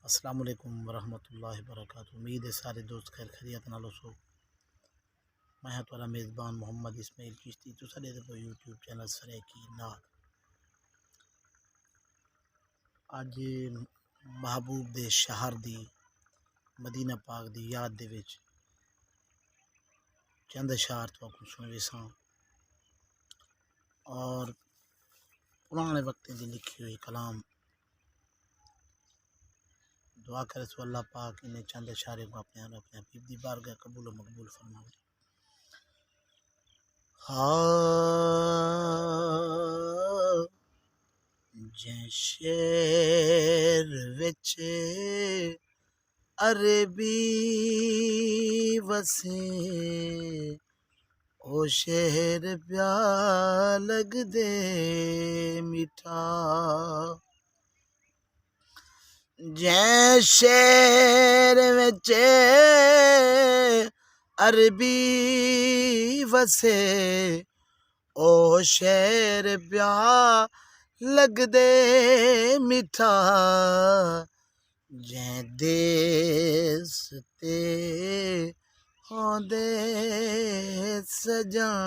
السلام علیکم ورحمۃ اللہ وبرکاتہ۔ امید ہے سارے دوست خیر خیریت نالو سو۔ میں ہاں تھوڑا میزبان محمد اسماعیل چشتی تو سارے دے یوٹیوب چینل سرے کی نال اج محبوب دے شہر دی مدینہ پاک دی یاد دے وچ چند اشعار تو کو سنوے ساں اور پرانے وقت دی لکھی ہوئی کلام دعا کرے سو اللہ پاک انہیں چند اشارے کو اپنے حبیب دی بارگاہ قبول و مقبول فرماوے۔ جے شیر وچ عربی وسے او شہر پیا لگ دے میٹھا، جے شہر وچ عربی وسے او شہر پیا لگ دے میٹھا، جے دیس تے ہوندے سجاں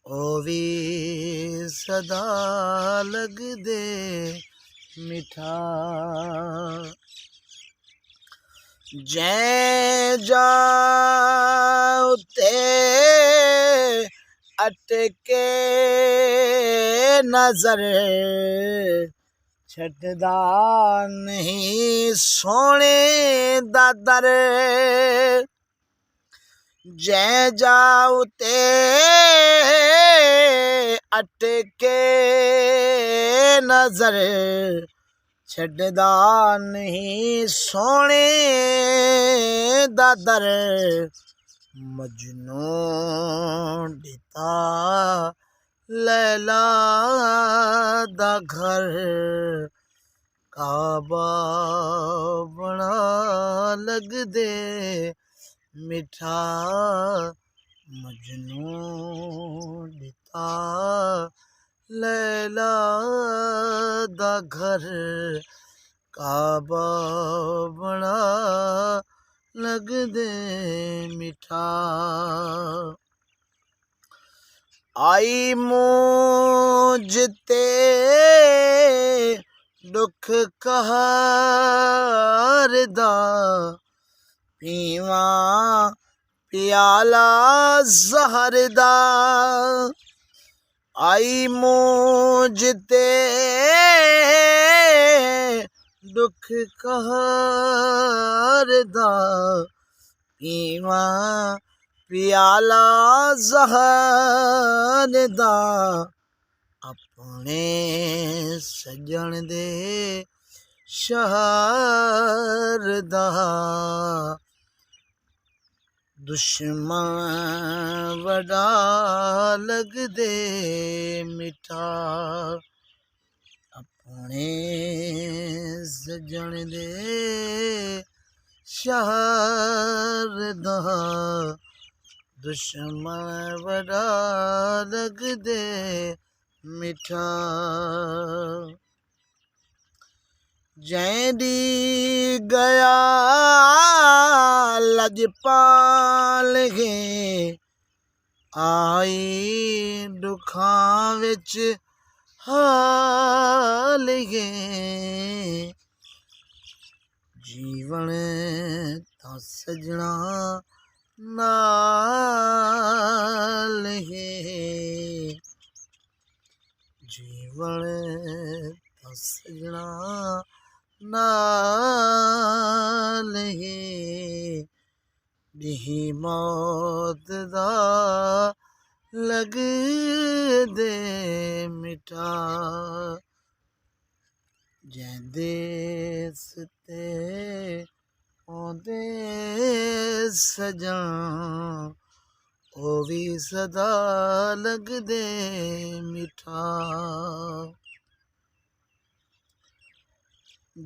او وی صدا لگ دے میٹھا، جے جا اتے اٹکے نظر چھٹدا نہیں سونے دا در، جے جاؤ تے اٹکے نظر چھٹدا نہیں سونے دا در، مجنوں ڈتا لیلا دا گھر کعبہ بڑا لگ دے میٹھا، مجنوں ڈتا لیلا دا گھر کعبہ بڑا لگ دے میٹھا، آئی موج تے دکھ قہر دا پیواں پیالہ زہر دا، آئی موج تے دکھ قہر دا پیواں پیالہ زہر دا، اپنے سجن دے شہر دا دشمن وڈا لگ دے میٹھا، اپنے سجن دے شہر دا دشمن وڈا لگ دے میٹھا، جیں دی گیا لجپال گے آئی دکھاں وچ حال گے، جیون تا سجنا نال ہے، جیون تا سجنا نال ہے، دیہی موت دا لگ دے میٹھا، جے دیس تے ہوندے سجاں او وی صدا لگ دے میٹھا،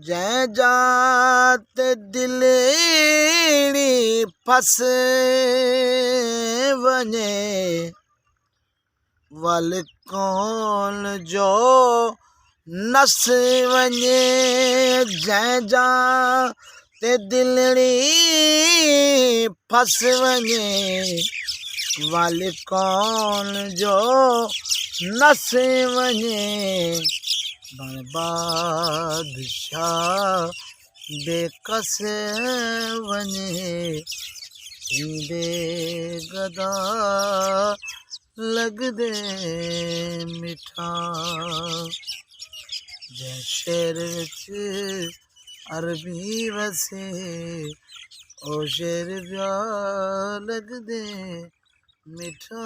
جے جات دلڑی پھس ونجے ول کون جو नस वञे जंहिंजा ते दिलड़ी फस वञे वाल कौन जो नस वञे बण बादशाह बेकस वञे थींदे गदा लगदे मिठा जंहिं शहर विच अरबी वसे ओ शहर ॿिया लगदे मिठा।